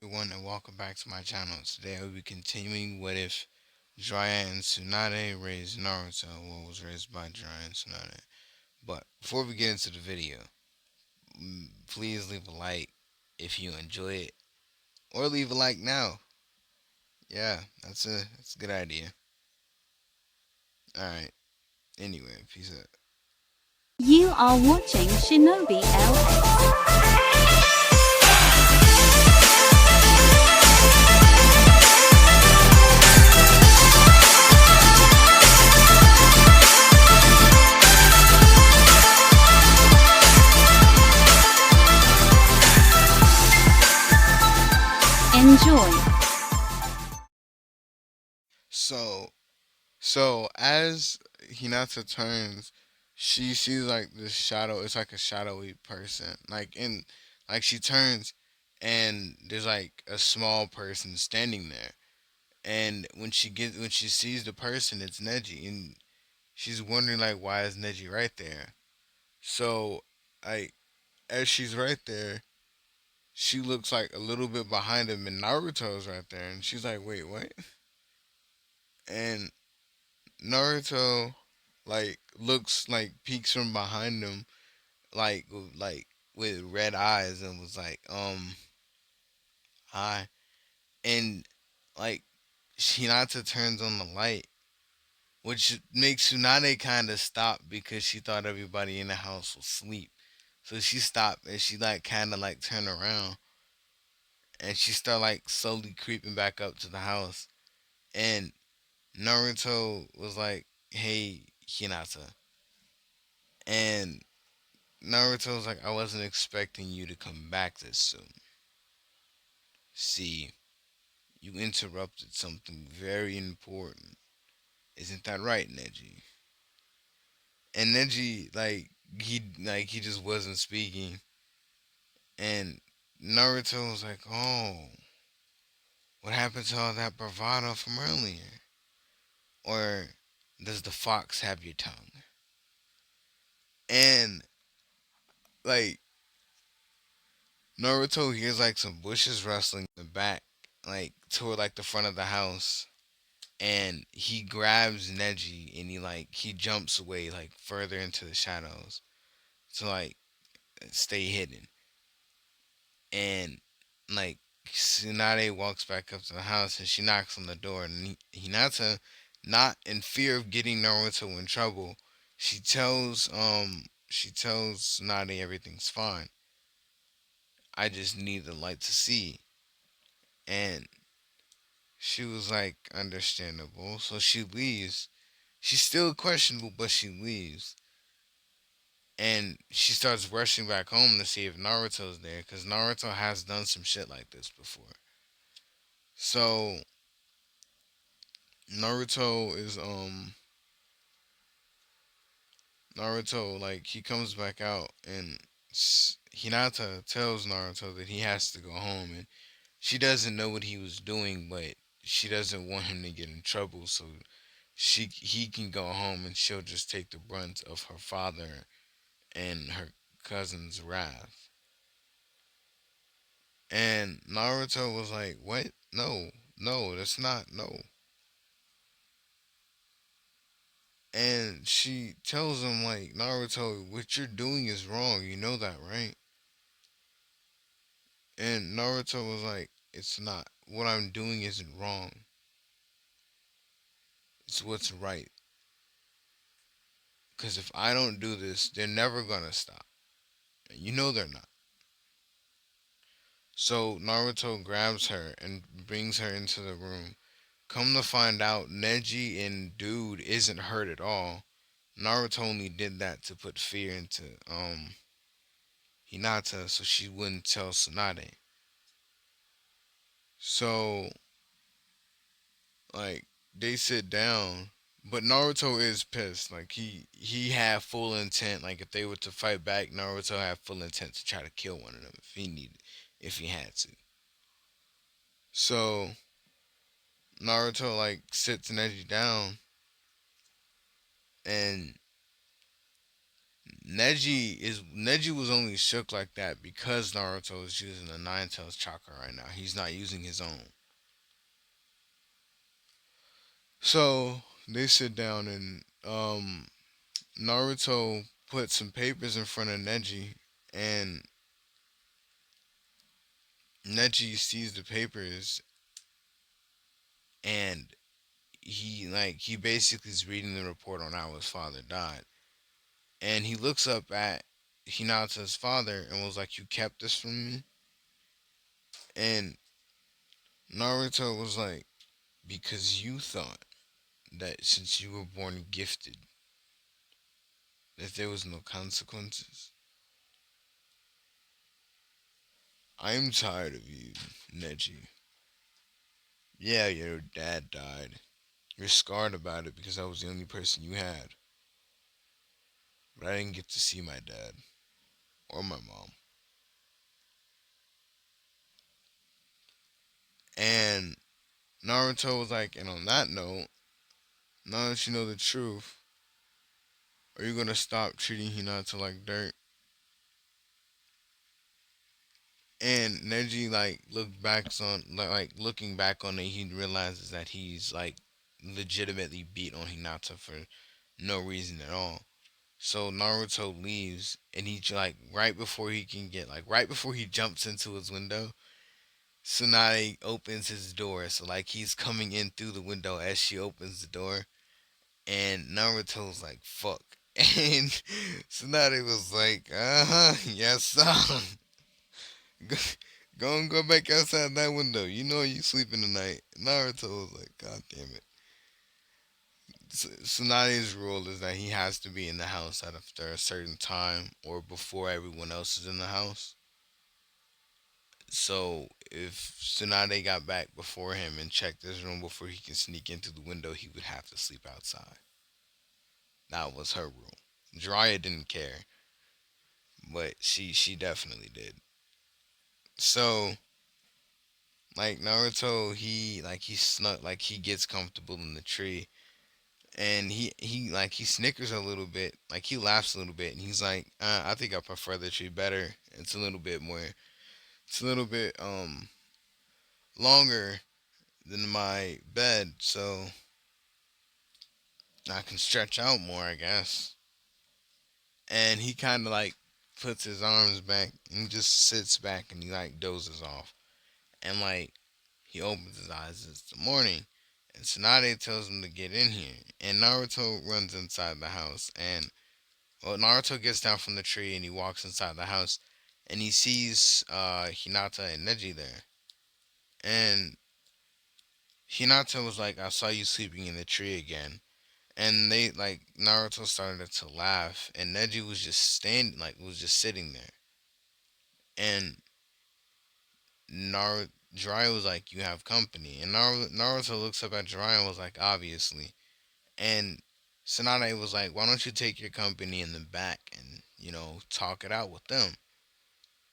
Everyone, and welcome back to my channel. Today I will be continuing what if Jiraiya and Tsunade raised Naruto, what was raised by Jiraiya and Tsunade. But before we get into the video, please leave a like if you enjoy it, or leave a like now. Yeah, that's a good idea. All right. Anyway, peace out. You are watching Shinobi LX. Enjoy. So, as Hinata turns, she sees like this shadow. It's like a shadowy person. Like she turns, and there's like a small person standing there. And when she sees the person, it's Neji, and she's wondering like why is Neji right there. So, like as she's right there, she looks like a little bit behind him, and Naruto's right there, and she's like, wait, what? And Naruto looks like peeks from behind him like with red eyes and was like hi, and like Hinata turns on the light, which makes Tsunade kind of stop because she thought everybody in the house was asleep. So she stopped and she like kind of like turned around and she started like slowly creeping back up to the house. And Naruto was like, "Hey, Hinata," and Naruto was like, "I wasn't expecting you to come back this soon. See, you interrupted something very important. Isn't that right, Neji?" And Neji, he just wasn't speaking. And Naruto was like, "Oh, what happened to all that bravado from earlier? Or does the fox have your tongue?" And like Naruto hears like some bushes rustling in the back, like toward like the front of the house, and he grabs Neji and he jumps away like further into the shadows to like stay hidden. And like Tsunade walks back up to the house and she knocks on the door, and Hinata, not in fear of getting Naruto in trouble, she tells Tsunade everything's fine. I just need the light to see. And she was like understandable. So she leaves. She's still questionable, but she leaves. And she starts rushing back home to see if Naruto's there because Naruto has done some shit like this before. So Naruto is Naruto like he comes back out and Hinata tells Naruto that he has to go home, and she doesn't know what he was doing, but she doesn't want him to get in trouble, so he can go home and she'll just take the brunt of her father and her cousin's wrath. And Naruto was like, "What? No, no, that's not no." And she tells him like, "Naruto, what you're doing is wrong. You know that, right?" And Naruto was like, "It's not. What I'm doing isn't wrong. It's what's right. Because if I don't do this, they're never gonna stop. And you know they're not." So Naruto grabs her and brings her into the room. Come to find out, Neji and Dude isn't hurt at all. Naruto only did that to put fear into Hinata so she wouldn't tell Tsunade. So like they sit down, but Naruto is pissed. Like he had full intent. Like if they were to fight back, Naruto had full intent to try to kill one of them if he had to. So Naruto like sits Neji down, and Neji was only shook like that because Naruto is using the Nine Tails chakra right now. He's not using his own. So they sit down and Naruto put some papers in front of Neji, and Neji sees the papers, and he basically is reading the report on how his father died, and he looks up at Hinata's father and was like, "You kept this from me?" And Naruto was like, "Because you thought that since you were born gifted, that there was no consequences. I'm tired of you, Neji. Yeah, your dad died. You're scarred about it because I was the only person you had. But I didn't get to see my dad or my mom." And Naruto was like, "And on that note, now that you know the truth, are you gonna stop treating Hinata like dirt?" And Neji looking back on it, he realizes that he's like legitimately beat on Hinata for no reason at all. So Naruto leaves, and he right before he jumps into his window, Tsunade opens his door. So like he's coming in through the window as she opens the door, and Naruto's like, "Fuck." And Tsunade was like, "Uh huh, yes, sir. Go, go and go back outside that window. You know you sleeping tonight." Naruto was like, "God damn it." Tsunade's rule is that he has to be in the house after a certain time or before everyone else is in the house. So if Tsunade got back before him and checked his room before he can sneak into the window, he would have to sleep outside. That was her rule. Jiraiya didn't care, but she definitely did. So like Naruto, he snuck he gets comfortable in the tree, and he snickers a little bit, like he laughs a little bit, and he's like, I think I prefer the tree better. It's a little bit longer than my bed, so I can stretch out more, I guess." And he kind of like puts his arms back and just sits back, and he like dozes off, and like he opens his eyes. It's the morning, and Tsunade tells him to get in here, and Naruto runs inside the house. And well, Naruto gets down from the tree and he walks inside the house, and he sees Hinata and Neji there. And Hinata was like, "I saw you sleeping in the tree again." And they like Naruto started to laugh, and Neji was just was just sitting there. And Jiraiya was like, "You have company." And Naruto looks up at Jiraiya and was like, "Obviously." And Tsunade was like, "Why don't you take your company in the back and talk it out with them,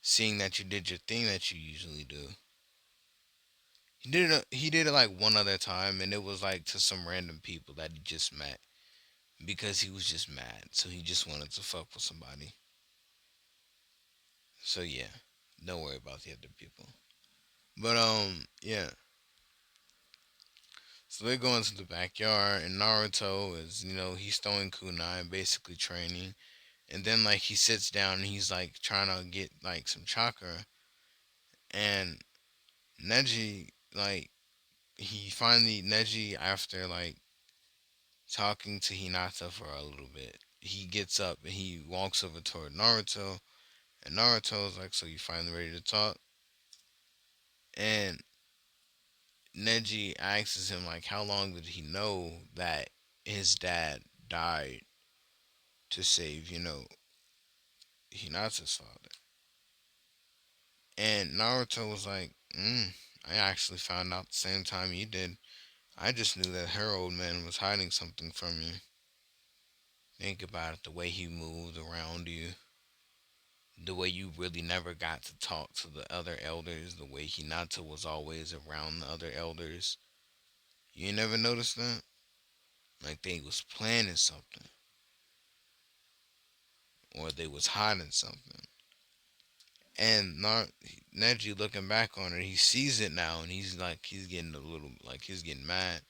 seeing that you did your thing that you usually do." He did it like one other time, and it was like to some random people that he just met because he was just mad, so he just wanted to fuck with somebody. So yeah, don't worry about the other people. But yeah. So they go into the backyard, and Naruto is, he's throwing kunai and basically training. And then like he sits down and he's like trying to get like some chakra, and Neji like Neji, after like talking to Hinata for a little bit, he gets up and he walks over toward Naruto, and Naruto's like, "So you finally ready to talk?" And Neji asks him like, how long did he know that his dad died to save, Hinata's father. And Naruto was like, I actually found out the same time you did. I just knew that her old man was hiding something from you. Think about it, the way he moved around you, the way you really never got to talk to the other elders, the way Hinata was always around the other elders. You never noticed that? Like they was planning something. or they was hiding something. And Neji looking back on it, he sees it now, and he's like, he's getting a little, like, he's getting mad.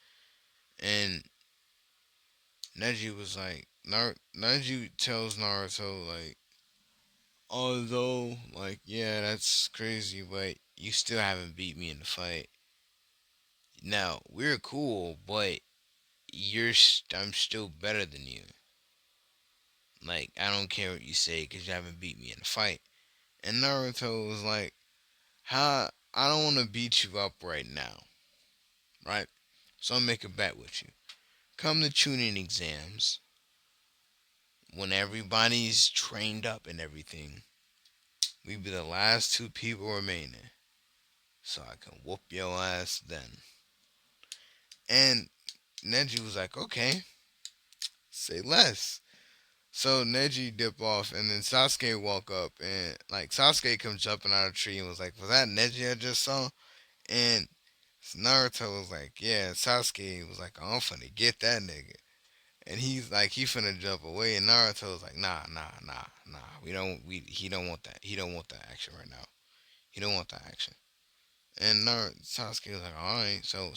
And Neji was like, Neji tells Naruto, like, although, like, yeah, that's crazy, but you still haven't beat me in the fight. Now, we're cool, but I'm still better than you. Like, I don't care what you say, because you haven't beat me in the fight. And Naruto was like, how, I don't want to beat you up right now, right? So I'll make a bet with you. Come the tuning exams, when everybody's trained up and everything, we be the last two people remaining. So I can whoop your ass then. And Neji was like, okay, say less. So Neji dip off, and then Sasuke walk up, and like Sasuke comes jumping out of the tree and was like, "Was that Neji I just saw?" And Naruto was like, "Yeah." Sasuke was like, "Oh, I'm finna get that nigga," and he's like, he finna jump away, and Naruto was like, "Nah, nah, nah, nah. He don't want that. He don't want that action right now. He don't want that action." And Sasuke was like, "All right, so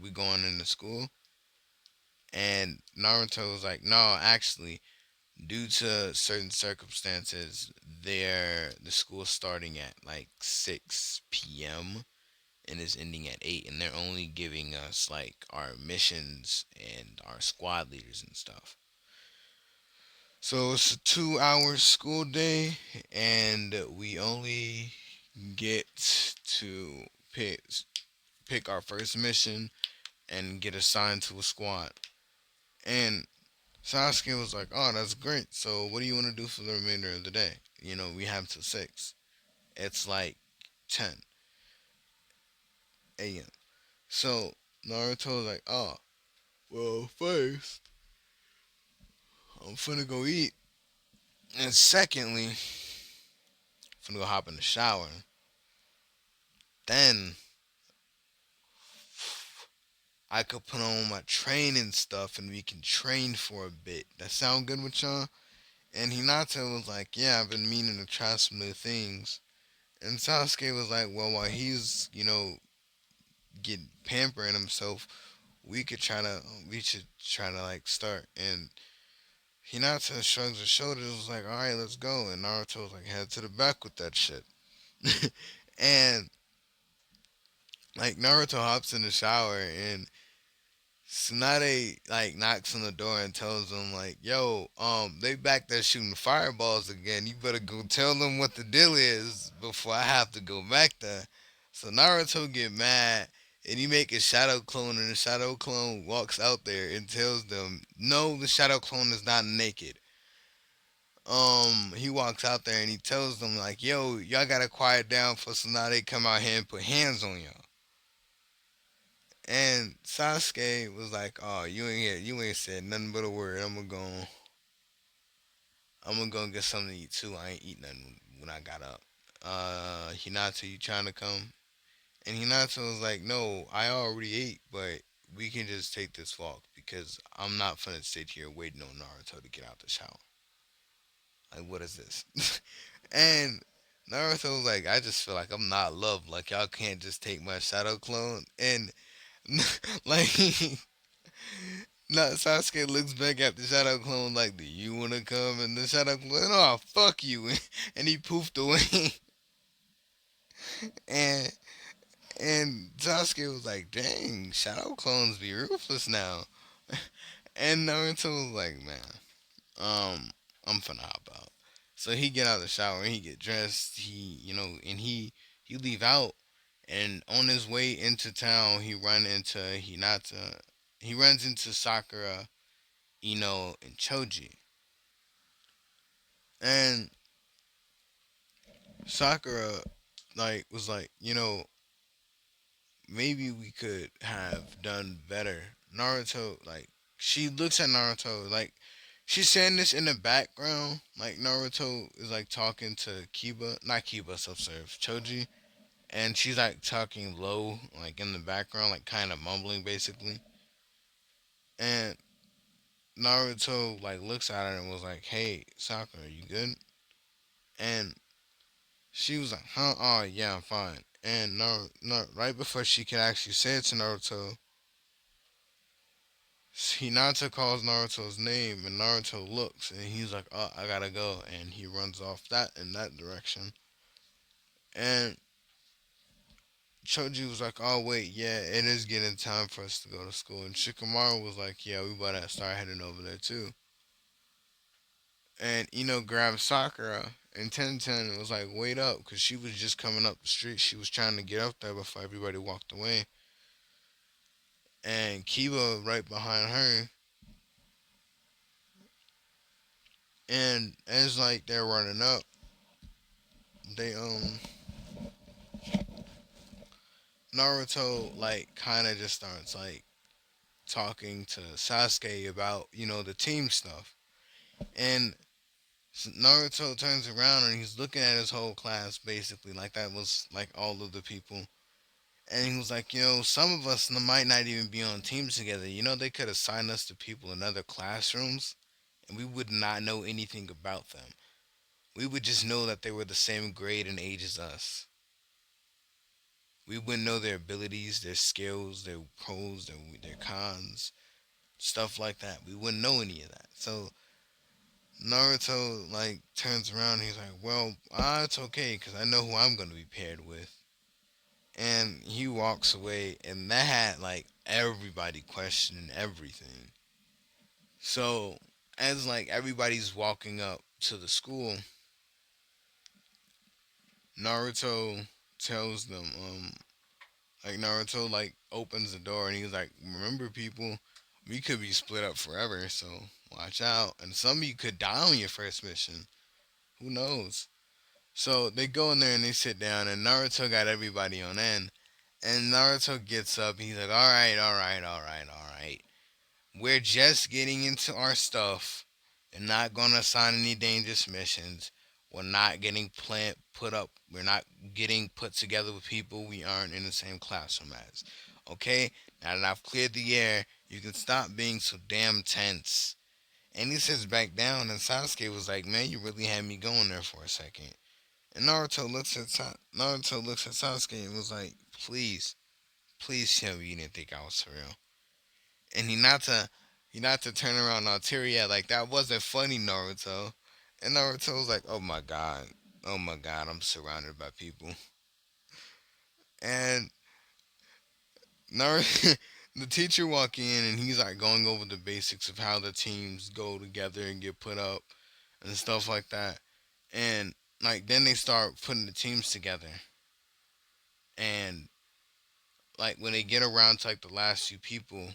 we going into school?" And Naruto was like, "No, actually." Due to certain circumstances, the school's starting at like 6 p.m. and is ending at 8, and they're only giving us like our missions and our squad leaders and stuff. So it's a 2 hour school day, and we only get to pick our first mission and get assigned to a squad. And Sasuke was like, "Oh, that's great. So, what do you want to do for the remainder of the day? You know, we have till 6. It's like 10 a.m." So, Naruto was like, "Oh, well, first, I'm finna go eat. And secondly, I'm finna go hop in the shower. Then, I could put on my training stuff and we can train for a bit. That sound good with y'all?" And Hinata was like, "Yeah, I've been meaning to try some new things." And Sasuke was like, "Well, while he's, get pampering himself, we could try to we should try to like start." And Hinata shrugs his shoulders, was like, "All right, let's go." And Naruto was like, "Head to the back with that shit." And like Naruto hops in the shower, and Tsunade like knocks on the door and tells him like, "Yo, they back there shooting fireballs again. You better go tell them what the deal is before I have to go back there." So Naruto get mad, and he make a shadow clone, and the shadow clone walks out there and tells them, "No, the shadow clone is not naked." He walks out there and he tells them like, "Yo, y'all gotta quiet down for Tsunade come out here and put hands on y'all." And Sasuke was like, "Oh, you ain't said nothing but a word. I'm gonna go get something to eat too. I ain't eat nothing when I got up." Hinata, you trying to come? And Hinata was like, "No, I already ate, but we can just take this walk because I'm not finna sit here waiting on Naruto to get out the shower. Like, what is this?" And Naruto was like, "I just feel like I'm not loved. Like, y'all can't just take my shadow clone." And like, no, Sasuke looks back at the shadow clone like, "Do you want to come?" And the shadow clone, "Oh, fuck you." And he poofed away. and and Sasuke was like, "Dang, shadow clones be ruthless now." And Naruto was like, "Man, um, I'm finna hop out." So he get out of the shower and he get dressed. And he leave out. And on his way into town, he run into Hinata. He runs into Sakura, and Choji. And Sakura like was like, maybe we could have done better. Naruto, like, she looks at Naruto like she's saying this in the background. Like Naruto is like talking to Kiba, not Kiba, self-serve Choji, and she's like talking low, like in the background, like kind of mumbling basically. And Naruto like looks at her and was like, "Hey, Sakura, you good?" And she was like, "Huh? Oh yeah, I'm fine." And right before she could actually say it to Naruto, Hinata calls Naruto's name, and Naruto looks, and he's like, "Oh, I gotta go," and he runs off that in that direction. And Choji was like, "Oh wait, yeah, it is getting time for us to go to school." And Shikamaru was like, "Yeah, we better start heading over there too." And grabbed Sakura, and Tenten was like, "Wait up," because she was just coming up the street. She was trying to get up there before everybody walked away. And Kiba right behind her. And as like they're running up, they Naruto like kind of just starts like talking to Sasuke about the team stuff. And Naruto turns around and he's looking at his whole class basically like that was like all of the people. And he was like, some of us might not even be on teams together. They could assign us to people in other classrooms and we would not know anything about them. We would just know that they were the same grade and age as us. We wouldn't know their abilities, their skills, their pros, their cons, stuff like that. We wouldn't know any of that. So Naruto like turns around and he's like, "Well, it's okay because I know who I'm gonna be paired with." And he walks away, and that had like everybody questioning everything. So as like everybody's walking up to the school, Naruto tells them, like Naruto like opens the door and he's like, "Remember, people, we could be split up forever, so watch out. And some of you could die on your first mission. Who knows?" So they go in there and they sit down, and Naruto got everybody on end. And Naruto gets up. He's like, "All right, all right, all right, all right. We're just getting into our stuff. They're not gonna assign any dangerous missions. We're not getting put up. We're not getting put together with people we aren't in the same classroom as. Okay? Now that I've cleared the air, you can stop being so damn tense." And he sits back down, and Sasuke was like, "Man, you really had me going there for a second." And Naruto looks at Sasuke and was like, "Please, please tell me you didn't think I was for real." And he not to turn around on Tyria like that wasn't funny, Naruto. And Naruto was like, oh my god, I'm surrounded by people. And Naruto, the teacher walk in and he's like going over the basics of how the teams go together and get put up and stuff like that. And like then they start putting the teams together. And like when they get around to like the last few people,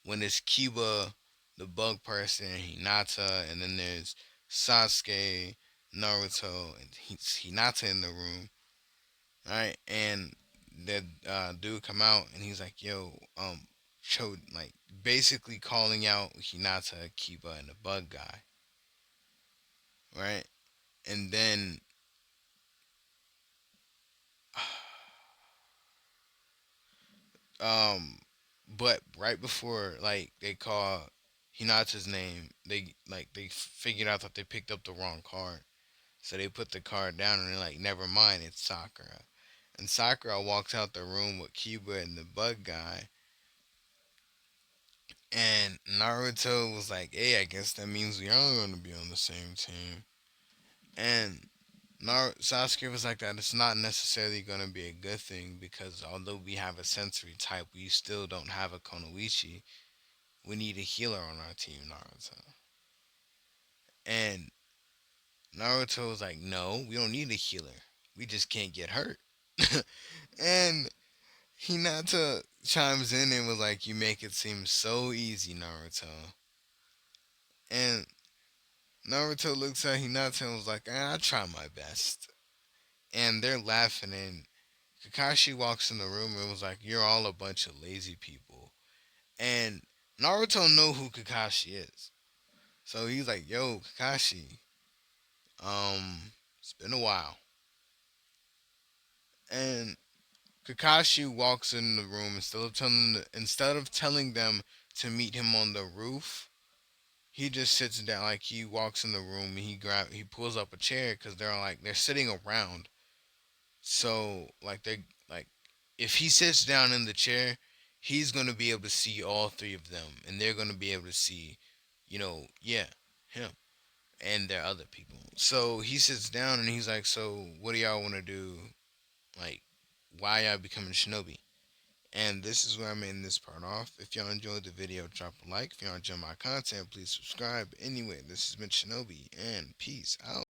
when it's Kiba, the bug person, Hinata, and then there's Sasuke, Naruto, and Hinata in the room, right? And the dude come out and he's like, "Yo, like basically calling out Hinata, Kiba, and the bug guy, right?" And then, um, but right before like they call Hinata's name, they figured out that they picked up the wrong card. So they put the card down and they're like, "Never mind, it's Sakura." And Sakura walks out the room with Kiba and the bug guy. And Naruto was like, "Hey, I guess that means we are going to be on the same team." And Sasuke was like, "That it's not necessarily going to be a good thing because although we have a sensory type, we still don't have a Konoichi. We need a healer on our team, Naruto." And Naruto was like, "No, we don't need a healer. We just can't get hurt." And Hinata chimes in and was like, "You make it seem so easy, Naruto." And Naruto looks at Hinata and was like, "I try my best." And they're laughing, and Kakashi walks in the room and was like, "You're all a bunch of lazy people." And Naruto know who Kakashi is. So he's like, "Yo, Kakashi, it's been a while." And Kakashi walks in the room instead of telling them to meet him on the roof. he just sits down, like he walks in the room and he pulls up a chair because they're sitting around. So like they like if he sits down in the chair, he's gonna be able to see all three of them, and they're gonna be able to see, yeah, him and their other people. So he sits down and he's like, "So what do y'all want to do? Like, why y'all becoming shinobi?" And this is where I'm ending this part off. If y'all enjoyed the video, drop a like. If y'all enjoy my content, please subscribe. Anyway, this has been Shinobi, and peace out.